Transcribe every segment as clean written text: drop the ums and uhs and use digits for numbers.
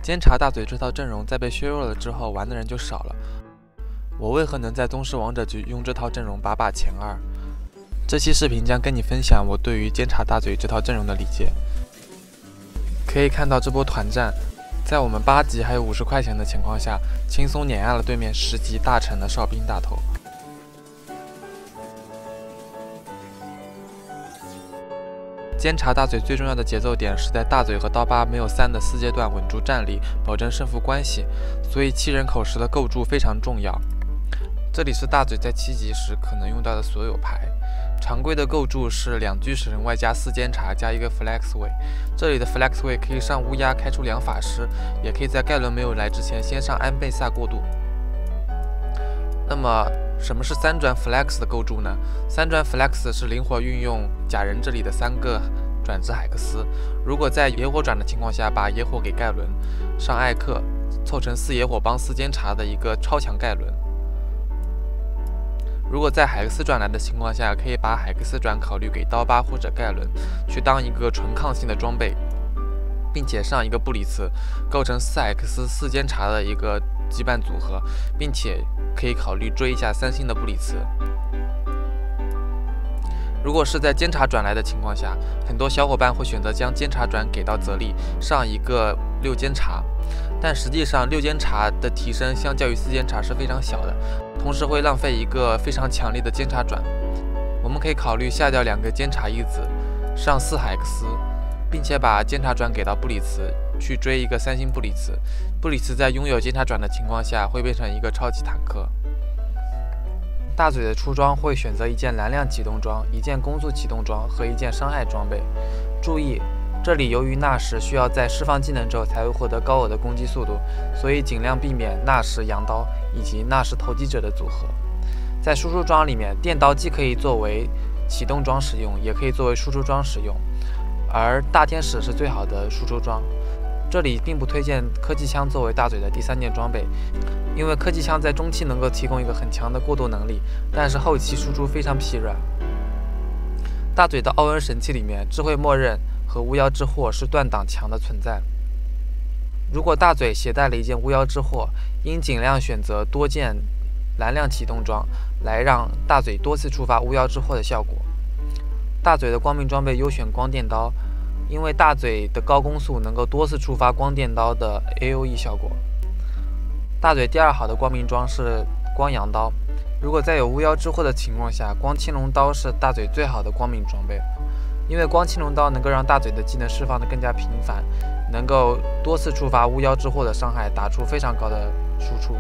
监察大嘴这套阵容在被削弱了之后，玩的人就少了。我为何能在宗师王者局用这套阵容把前2？这期视频将跟你分享我对于监察大嘴这套阵容的理解。可以看到这波团战，在我们8级还有50块钱的情况下，轻松碾压了对面10级大成的哨兵大头。监察大嘴最重要的节奏点是在大嘴和刀疤没有3的4阶段稳住战力，保证胜负关系，所以7人口时的构筑非常重要。这里是大嘴在7级时可能用到的所有牌。常规的构筑是2巨石人外加4监察加一个 flex 位，这里的 flex 位可以上乌鸦开出2法师，也可以在盖伦没有来之前先上安倍萨过渡。那么什么是3转 flex 的构筑呢？3转 flex 是灵活运用假人这里的3个转职海克斯，如果在野火转的情况下把野火给盖伦，上艾克，凑成4野火帮4监察的一个超强盖伦。如果在海克斯转来的情况下，可以把海克斯转考虑给刀疤或者盖伦，去当一个纯抗性的装备，并且上一个布里茨，构成4x4监察的一个羁绊组合，并且可以考虑追一下3星的布里茨。如果是在监察转来的情况下，很多小伙伴会选择将监察转给到泽利，上一个6监察，但实际上6监察的提升相较于4监察是非常小的，同时会浪费一个非常强力的监察转。我们可以考虑下掉2个监察一子，上4海克斯，并且把监察转给到布里茨，去追一个3星布里茨。布里茨在拥有监察转的情况下，会变成一个超级坦克。大嘴的出装会选择一件蓝量启动装、一件攻速启动装和一件伤害装备。注意，这里由于纳什需要在释放技能之后才会获得高额的攻击速度，所以尽量避免纳什羊刀以及纳什投机者的组合。在输出装里面，电刀既可以作为启动装使用，也可以作为输出装使用，而大天使是最好的输出装。这里并不推荐科技枪作为大嘴的第3件装备，因为科技枪在中期能够提供一个很强的过渡能力，但是后期输出非常疲软。大嘴的奥恩神器里面，智慧默认和巫妖之祸是断档强的存在。如果大嘴携带了一件巫妖之祸，应尽量选择多件蓝量启动装，来让大嘴多次触发巫妖之祸的效果。大嘴的光明装备优选光电刀，因为大嘴的高攻速能够多次触发光电刀的 AOE 效果。大嘴第2好的光明装是光阳刀，如果在有巫妖之祸的情况下，光青龙刀是大嘴最好的光明装备，因为光青龙刀能够让大嘴的技能释放得更加频繁，能够多次触发巫妖之祸的伤害，打出非常高的输出。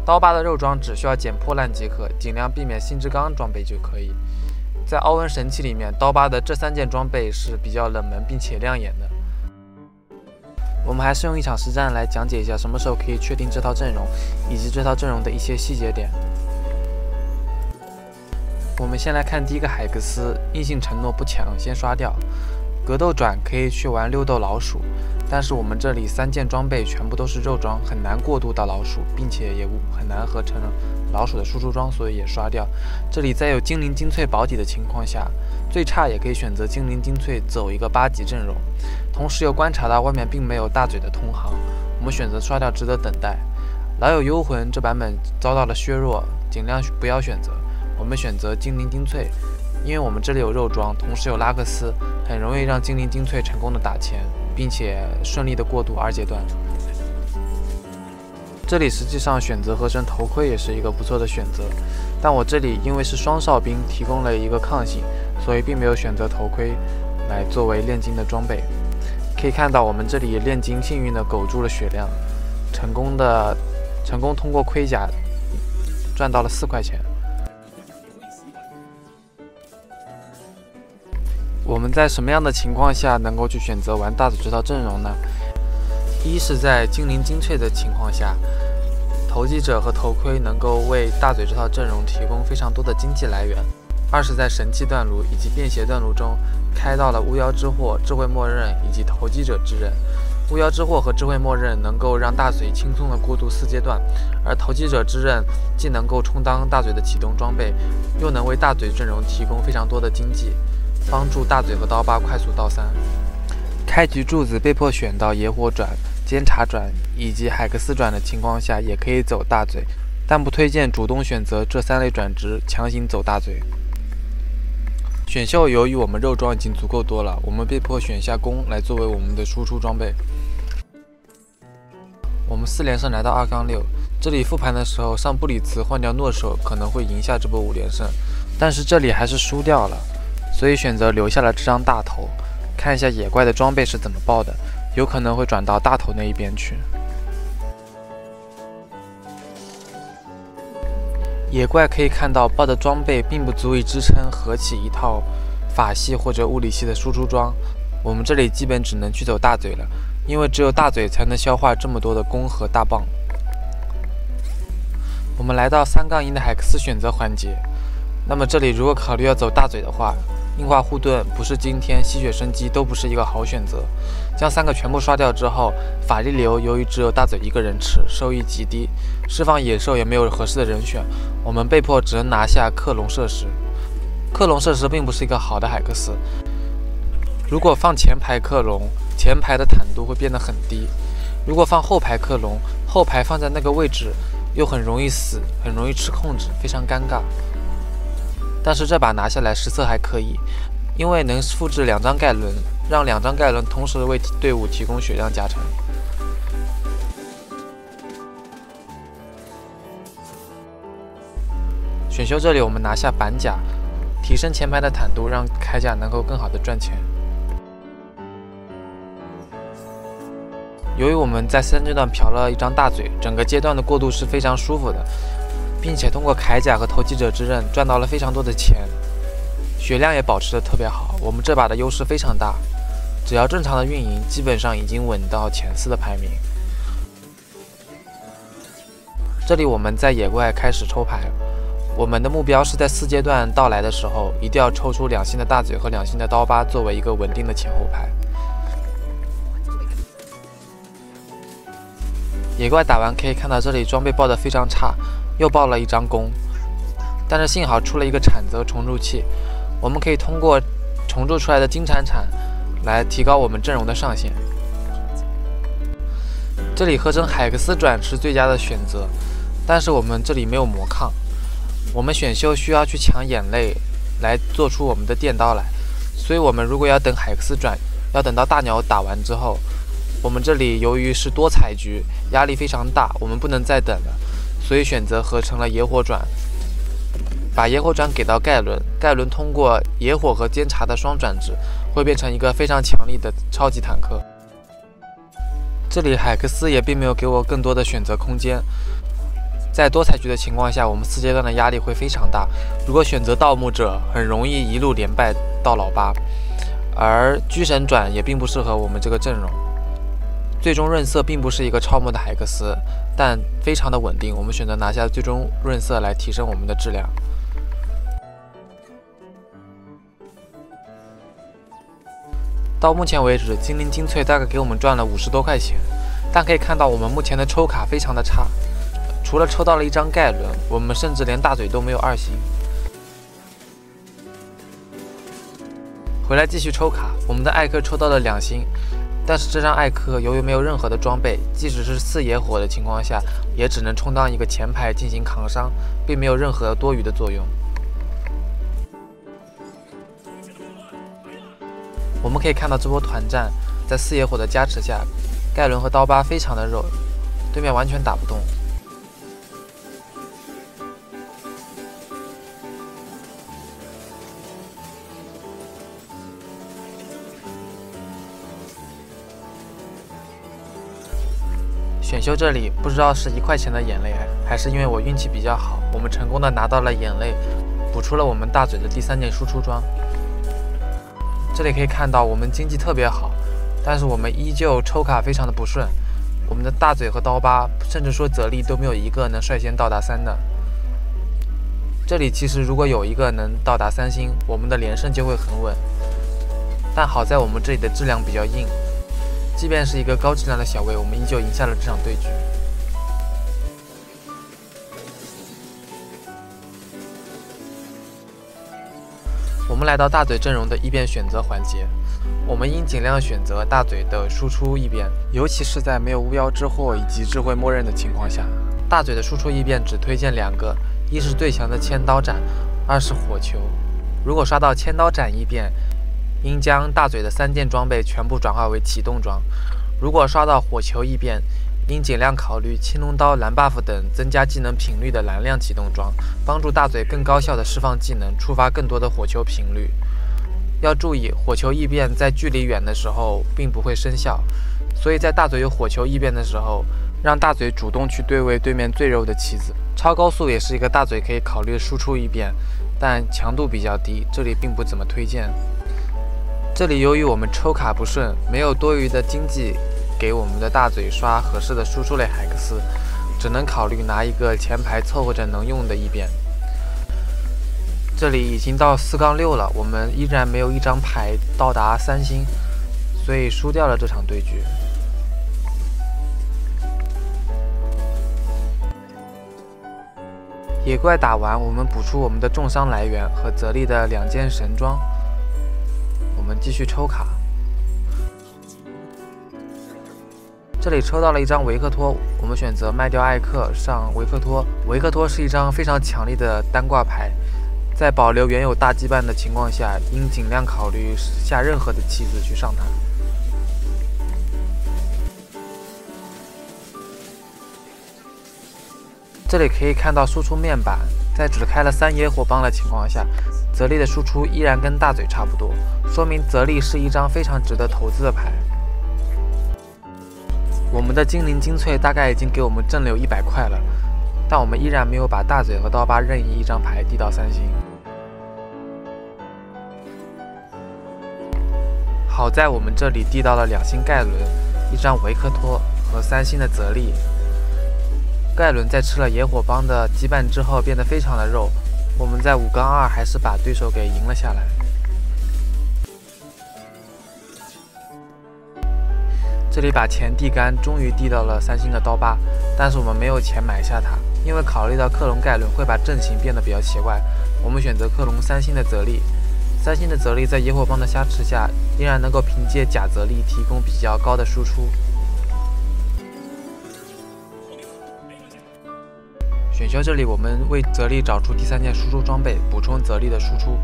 刀疤的肉装只需要捡破烂即可，尽量避免星之钢装备就可以。在奥恩神器里面，刀疤的这3件装备是比较冷门并且亮眼的。我们还是用一场实战来讲解一下什么时候可以确定这套阵容，以及这套阵容的一些细节点。我们先来看第一个海克斯，硬性承诺不强，先刷掉。格斗转可以去玩6斗老鼠，但是我们这里3件装备全部都是肉装，很难过渡到老鼠，并且也很难合成老鼠的输出装，所以也刷掉。这里在有精灵精粹保底的情况下，最差也可以选择精灵精粹走一个8级阵容。同时又观察到外面并没有大嘴的同行，我们选择刷掉，值得等待。老有幽魂这版本遭到了削弱，尽量不要选择。我们选择精灵精粹，因为我们这里有肉装，同时有拉克斯，很容易让精灵精粹成功的打钱，并且顺利的过渡2阶段。这里实际上选择合成头盔也是一个不错的选择，但我这里因为是双哨兵，提供了一个抗性，所以并没有选择头盔来作为炼金的装备。可以看到我们这里炼金幸运的苟住了血量，成功通过盔甲赚到了4块钱。我们在什么样的情况下能够去选择玩大嘴这套阵容呢？一是在精灵精粹的情况下，投机者和头盔能够为大嘴这套阵容提供非常多的经济来源；二是在神器断炉以及便携断炉中开到了巫妖之祸、智慧默认以及投机者之刃。巫妖之祸和智慧默认能够让大嘴轻松的过渡4阶段，而投机者之刃既能够充当大嘴的启动装备，又能为大嘴阵容提供非常多的经济，帮助大嘴和刀疤快速到3。开局柱子被迫选到野火转，监察转以及海克斯转的情况下，也可以走大嘴，但不推荐主动选择这3类转职强行走大嘴。选秀由于我们肉装已经足够多了，我们被迫选下弓来作为我们的输出装备。我们4连胜来到2-6，这里复盘的时候上布里茨换掉诺手可能会赢下这波5连胜，但是这里还是输掉了，所以选择留下了这张大头。看一下野怪的装备是怎么报的，有可能会转到大头那一边去。野怪可以看到报的装备并不足以支撑合起一套法系或者物理系的输出装，我们这里基本只能去走大嘴了，因为只有大嘴才能消化这么多的弓和大棒。我们来到3-1的海克斯选择环节，那么这里如果考虑要走大嘴的话，硬化护盾、不是今天、吸血生机都不是一个好选择。将3个全部刷掉之后，法力流由于只有大嘴一个人吃，收益极低，释放野兽也没有合适的人选，我们被迫只能拿下克隆设施。克隆设施并不是一个好的海克斯，如果放前排克隆，前排的坦度会变得很低；如果放后排克隆，后排放在那个位置又很容易死，很容易吃控制，非常尴尬。但是这把拿下来实测还可以，因为能复制2张盖伦，让2张盖伦同时为队伍提供血量加成。选秀这里我们拿下板甲，提升前排的坦度，让铠甲能够更好的赚钱。由于我们在3阶段嫖了一张大嘴，整个阶段的过渡是非常舒服的，并且通过铠甲和投机者之刃赚到了非常多的钱，血量也保持得特别好。我们这把的优势非常大，只要正常的运营，基本上已经稳到前4的排名。这里我们在野怪开始抽牌，我们的目标是在4阶段到来的时候，一定要抽出2星的大嘴和2星的刀疤作为一个稳定的前后排。野怪打完可以看到这里装备报得非常差，又报了一张弓，但是幸好出了一个铲子和重铸器，我们可以通过重铸出来的金铲来提高我们阵容的上限。这里合成海克斯转是最佳的选择，但是我们这里没有魔抗，我们选秀需要去抢眼泪来做出我们的电刀来，所以我们如果要等海克斯转，要等到大鸟打完之后，我们这里由于是多彩局，压力非常大，我们不能再等了，所以选择合成了野火转，把野火转给到盖伦，盖伦通过野火和监察的双转职，会变成一个非常强力的超级坦克。这里海克斯也并没有给我更多的选择空间，在多彩局的情况下，我们4阶段的压力会非常大，如果选择盗墓者，很容易一路连败到老8，而狙神转也并不适合我们这个阵容。最终润色并不是一个超模的海克斯，但非常的稳定，我们选择拿下最终润色来提升我们的质量。到目前为止，精灵精粹大概给我们赚了50多块钱，但可以看到我们目前的抽卡非常的差，除了抽到了一张盖伦，我们甚至连大嘴都没有2星。回来继续抽卡，我们的艾克抽到了2星。但是这张艾克由于没有任何的装备，即使是4野火的情况下，也只能充当一个前排进行扛伤，并没有任何多余的作用。我们可以看到这波团战，在4野火的加持下，盖伦和刀疤非常的肉，对面完全打不动。选秀这里不知道是1块钱的眼泪，还是因为我运气比较好，我们成功的拿到了眼泪，补出了我们大嘴的第3件输出装。这里可以看到我们经济特别好，但是我们依旧抽卡非常的不顺，我们的大嘴和刀疤，甚至说泽利都没有一个能率先到达3的。这里其实如果有一个能到达3星，我们的连胜就会很稳，但好在我们这里的质量比较硬。即便是一个高质量的小位，我们依旧赢下了这场对局。我们来到大嘴阵容的异变选择环节，我们应尽量选择大嘴的输出异变，尤其是在没有巫妖之祸以及智慧默认的情况下。大嘴的输出异变只推荐2个，一是最强的千刀斩，二是火球。如果刷到千刀斩异变，应将大嘴的3件装备全部转化为启动装；如果刷到火球异变，应尽量考虑青龙刀、蓝 buff 等增加技能频率的蓝量启动装，帮助大嘴更高效的释放技能，触发更多的火球频率。要注意，火球异变在距离远的时候并不会生效，所以在大嘴有火球异变的时候，让大嘴主动去对位对面最肉的棋子。超高速也是一个大嘴可以考虑的输出异变，但强度比较低，这里并不怎么推荐。这里由于我们抽卡不顺，没有多余的经济给我们的大嘴刷合适的输出类海克斯，只能考虑拿一个前排凑合着能用的异变。这里已经到4-6了，我们依然没有一张牌到达3星，所以输掉了这场对局。野怪打完，我们补出我们的重伤来源和泽利的2件神装。我们继续抽卡，这里抽到了一张维克托，我们选择卖掉艾克上维克托。维克托是一张非常强力的单挂牌，在保留原有大羁绊的情况下，应尽量考虑下任何的棋子去上它。这里可以看到输出面板，在只开了3野火帮的情况下，泽利的输出依然跟大嘴差不多，说明泽利是一张非常值得投资的牌。我们的精灵精粹大概已经给我们挣留100块了，但我们依然没有把大嘴和刀疤任意一张牌递到3星。好在我们这里递到了2星盖伦、一张维克托和3星的泽利。盖伦在吃了野火帮的羁绊之后变得非常的肉，我们在5-2还是把对手给赢了下来。这里把钱递干，终于递到了3星的刀疤，但是我们没有钱买下它，因为考虑到克隆盖伦会把阵型变得比较奇怪，我们选择克隆3星的泽利。3星的泽利在野火帮的挟持下，依然能够凭借假泽利提供比较高的输出。选秀这里，我们为泽利找出第3件输出装备，补充泽利的输出。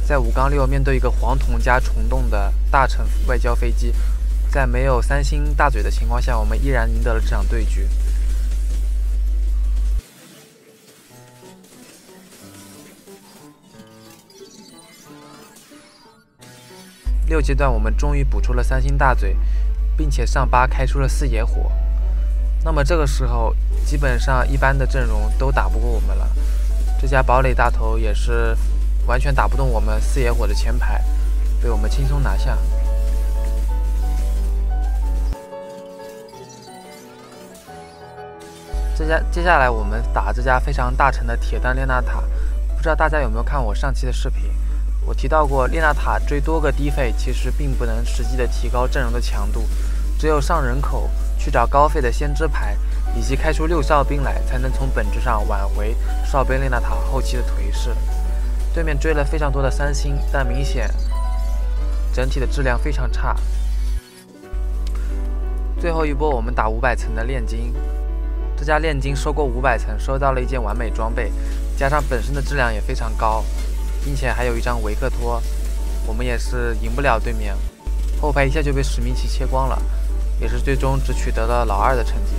在5-6面对一个黄铜加虫洞的大城外交飞机，在没有3星大嘴的情况下，我们依然赢得了这场对局。6阶段我们终于补出了3星大嘴，并且上8开出了4野火。那么这个时候，基本上一般的阵容都打不过我们了。这家堡垒大头也是完全打不动我们4野火的前排，被我们轻松拿下。接下来我们打这家非常大城的铁蛋列娜塔，不知道大家有没有看我上期的视频？我提到过，列娜塔追多个低费其实并不能实际的提高阵容的强度，只有上人口去找高费的先知牌，以及开出6哨兵来，才能从本质上挽回哨兵列娜塔后期的颓势。对面追了非常多的3星，但明显整体的质量非常差。最后一波我们打500层的炼金，这家炼金收购500层，收到了一件完美装备，加上本身的质量也非常高，并且还有一张维克托，我们也是赢不了对面，后排一下就被史密奇切光了，也是最终只取得了老2的成绩。